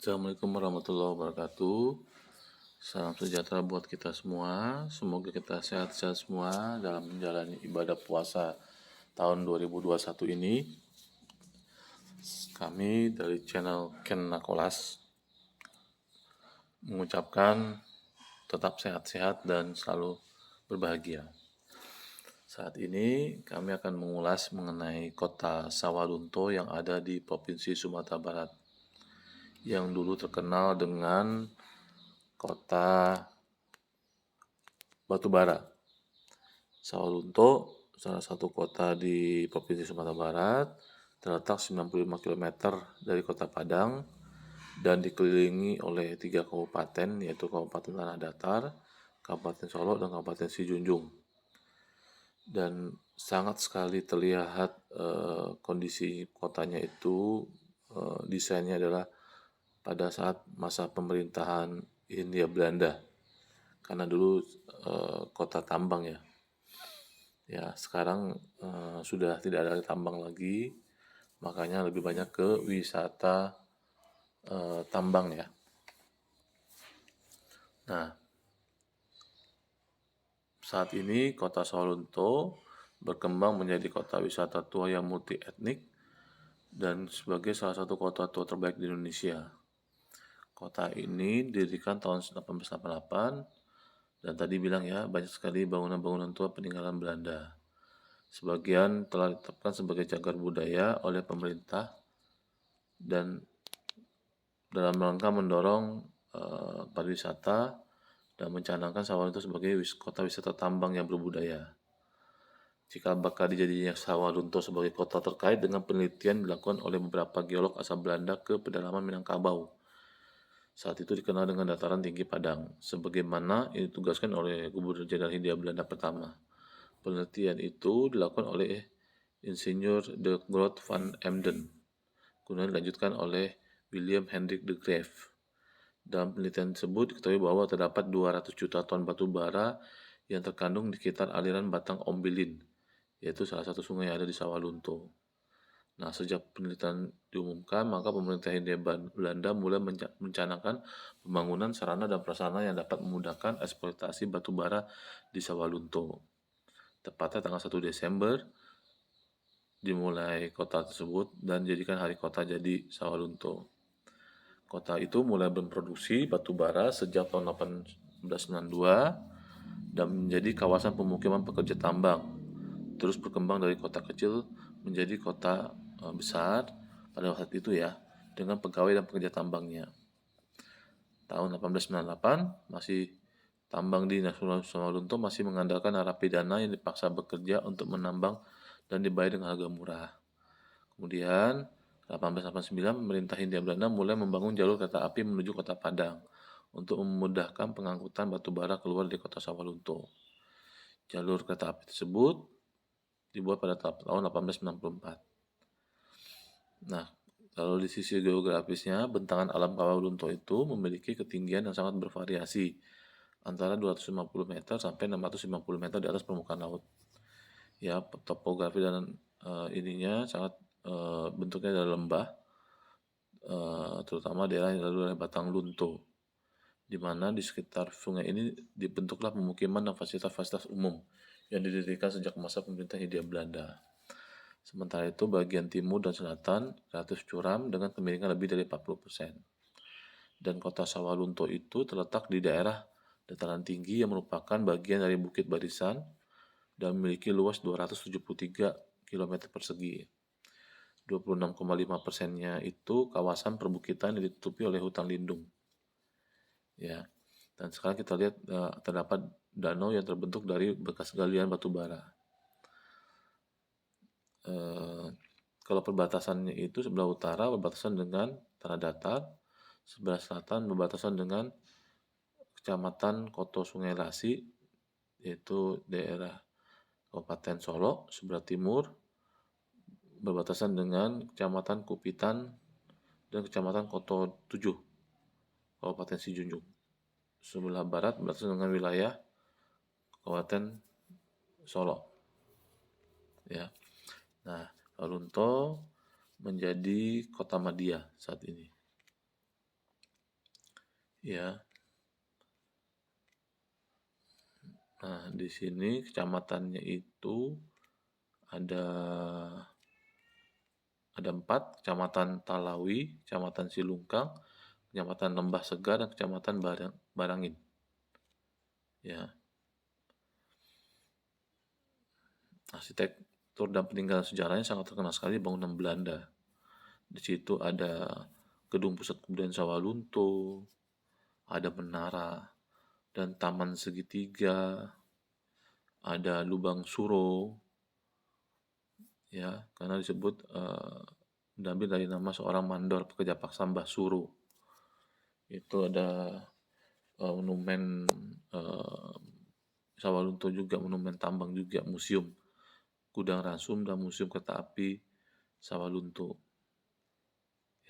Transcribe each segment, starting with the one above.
Assalamualaikum warahmatullahi wabarakatuh. Salam sejahtera buat kita semua. Semoga kita sehat-sehat semua dalam menjalani ibadah puasa tahun 2021 ini. Kami dari channel Ken Nakolas mengucapkan tetap sehat-sehat dan selalu berbahagia. Saat ini kami akan mengulas mengenai kota Sawalunto yang ada di Provinsi Sumatera Barat, yang dulu terkenal dengan kota batubara. Sawalunto, salah satu kota di Provinsi Sumatera Barat, terletak 95 km dari kota Padang dan dikelilingi oleh 3 kabupaten, yaitu Kabupaten Tanah Datar, Kabupaten Solok, dan Kabupaten Sijunjung. Dan sangat sekali terlihat kondisi kotanya itu, desainnya adalah pada saat masa pemerintahan Hindia Belanda, karena dulu kota tambang ya. Ya, sekarang sudah tidak ada tambang lagi, makanya lebih banyak ke wisata tambang ya. Nah, saat ini kota Sawalunto berkembang menjadi kota wisata tua yang multi etnik dan sebagai salah satu kota tua terbaik di Indonesia. Kota ini didirikan tahun 1888 dan tadi bilang ya, banyak sekali bangunan-bangunan tua peninggalan Belanda. Sebagian telah ditetapkan sebagai cagar budaya oleh pemerintah dan dalam rangka mendorong pariwisata dan mencanangkan Sawalunto sebagai kota wisata tambang yang berbudaya. Jika bakal dijadinya Sawalunto sebagai kota terkait dengan penelitian dilakukan oleh beberapa geolog asal Belanda ke pedalaman Minangkabau. Saat itu dikenal dengan dataran tinggi Padang, sebagaimana ini ditugaskan oleh Gubernur Jenderal Hindia Belanda pertama. Penelitian itu dilakukan oleh Insinyur de Groot van Emden, kemudian dilanjutkan oleh William Hendrik de Graaf. Dalam penelitian tersebut diketahui bahwa terdapat 200 juta ton batu bara yang terkandung di sekitar aliran Batang Ombilin, yaitu salah satu sungai yang ada di Sawalunto. Nah, sejak penelitian diumumkan, maka pemerintah Hindia Belanda mulai mencanangkan pembangunan sarana dan prasarana yang dapat memudahkan eksploitasi batu bara di Sawalunto. Tepatnya tanggal 1 Desember dimulai kota tersebut dan jadikan hari kota jadi Sawalunto. Kota itu mulai memproduksi batu bara sejak tahun 1892 dan menjadi kawasan pemukiman pekerja tambang. Terus berkembang dari kota kecil menjadi kota besar pada saat itu ya, dengan pegawai dan pekerja tambangnya. Tahun 1898 masih tambang di Nasional Sawalunto masih mengandalkan narapidana yang dipaksa bekerja untuk menambang dan dibayar dengan harga murah. Kemudian 1889 pemerintah Hindia Belanda mulai membangun jalur kereta api menuju kota Padang untuk memudahkan pengangkutan batu bara keluar dari kota Sawalunto. Jalur kereta api tersebut dibuat pada tahun 1894. Nah, kalau di sisi geografisnya, bentangan alam Sawalunto itu memiliki ketinggian yang sangat bervariasi, antara 250 meter sampai 650 meter di atas permukaan laut. Ya, topografi dan ininya sangat bentuknya adalah lembah, terutama daerah yang lalu oleh Batang Lunto, di mana di sekitar sungai ini dibentuklah pemukiman dan fasilitas-fasilitas umum yang didirikan sejak masa pemerintah Hindia Belanda. Sementara itu bagian timur dan selatan relatif curam dengan kemiringan lebih dari 40%. Dan kota Sawalunto itu terletak di daerah dataran tinggi yang merupakan bagian dari Bukit Barisan dan memiliki luas 273 km persegi. 26,5%-nya itu kawasan perbukitan yang ditutupi oleh hutan lindung. Ya. Dan sekarang kita lihat terdapat danau yang terbentuk dari bekas galian batu bara. Kalau perbatasannya itu sebelah utara berbatasan dengan Tanah Datar, sebelah selatan berbatasan dengan Kecamatan Koto Sungai Lasi, yaitu daerah Kabupaten Solok. Sebelah timur berbatasan dengan Kecamatan Kupitan dan Kecamatan Koto 7, Kabupaten Sijunjung. Sebelah barat berbatasan dengan wilayah Kabupaten Solok. Ya. Nah, Sawalunto menjadi kota madya saat ini. ya. Nah, di sini kecamatannya itu ada 4, Kecamatan Talawi, Kecamatan Silungkang, Kecamatan Lembah Segar, dan Kecamatan Barangin. Ya, arsitektur dan peninggalan sejarahnya sangat terkenal sekali, bangunan Belanda. Di situ ada gedung pusat kebudayaan Sawalunto, ada menara dan taman segitiga, ada lubang suro, ya, karena disebut diambil dari nama seorang mandor pekerja paksa Mbah Suro. Itu ada monumen Sawalunto juga, monumen tambang juga, museum Gudang Rasum dan museum kereta api Sawalunto.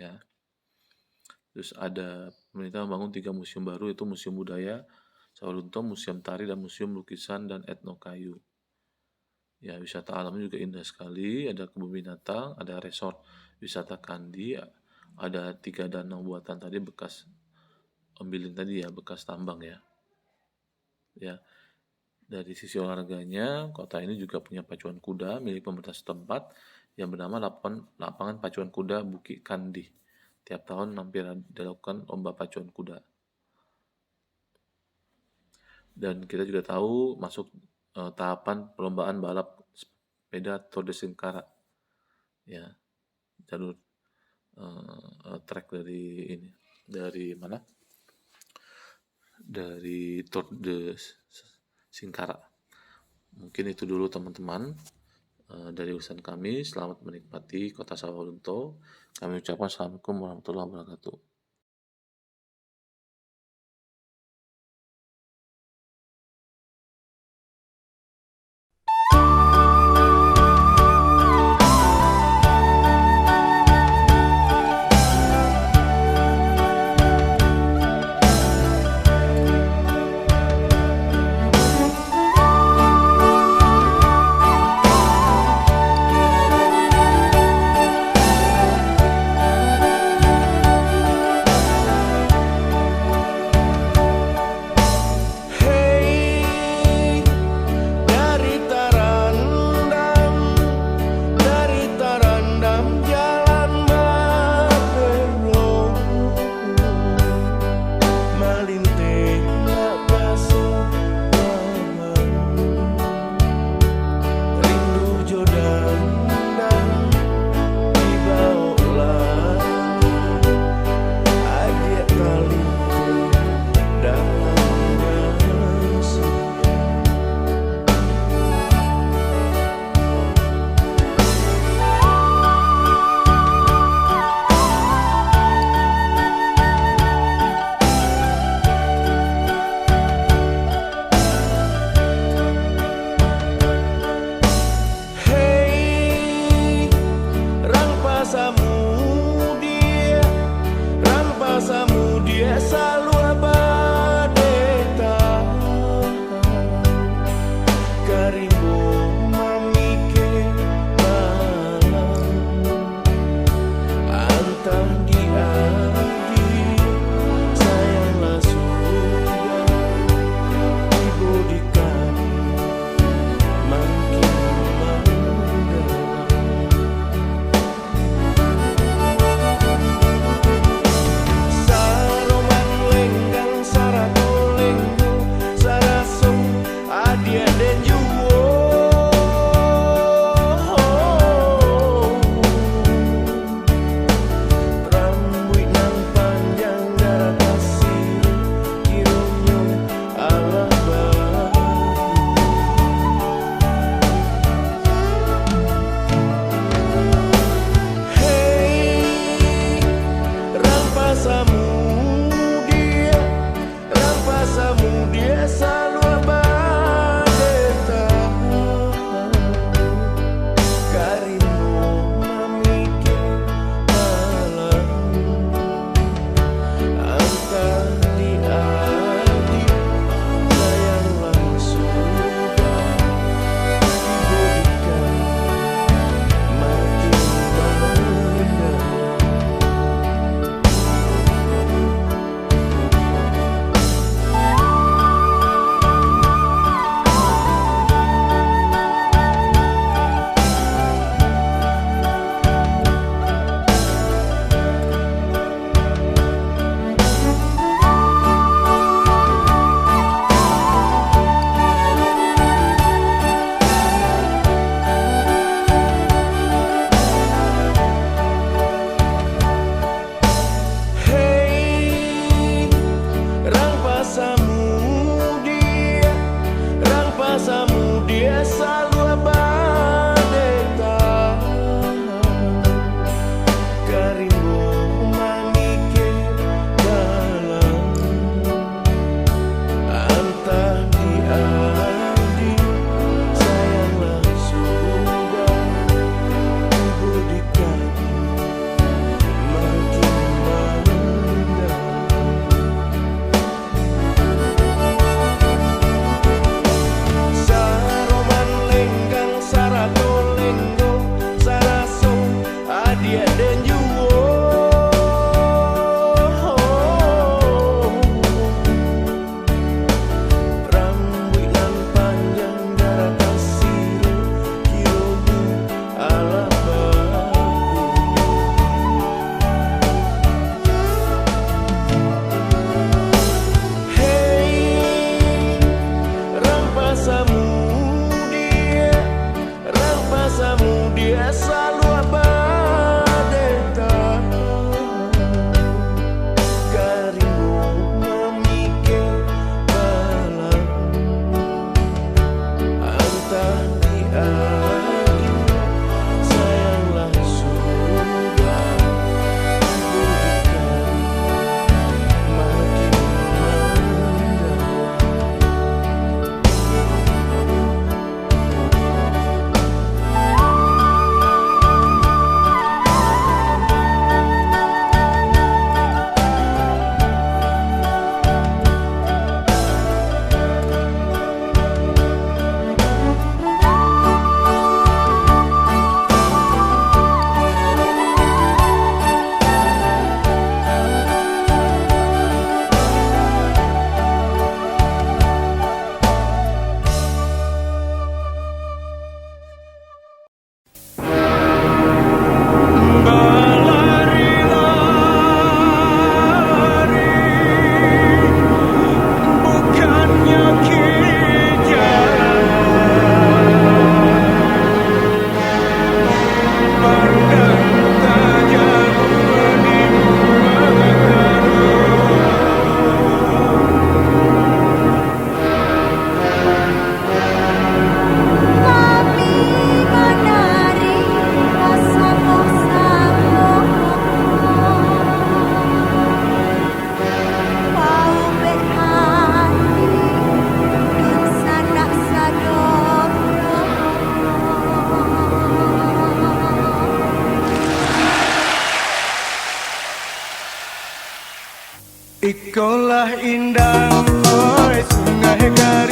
Ya. Terus ada pemerintah membangun 3 museum baru, itu Museum Budaya Sawalunto, Museum Tari, dan Museum Lukisan dan Etno Kayu. Ya, wisata alamnya juga indah sekali, ada kebun binatang, ada resort wisata Kandi, ada 3 danau buatan tadi bekas Ombilin tadi ya, bekas tambang ya. Ya, dari sisi olahraganya, kota ini juga punya pacuan kuda milik pemerintah setempat yang bernama Lapangan Pacuan Kuda Bukit Kandi. Tiap tahun hampir dilakukan lomba pacuan kuda. Dan kita juga tahu masuk tahapan perlombaan balap sepeda Tour de Singkara. Ya, jalur trek dari mana? Dari Tour de Singkara. Mungkin itu dulu teman-teman dari urusan kami. Selamat menikmati kota Sawalunto. Kami ucapkan Assalamualaikum warahmatullahi wabarakatuh. Ikolah indah, oi sungai Garing.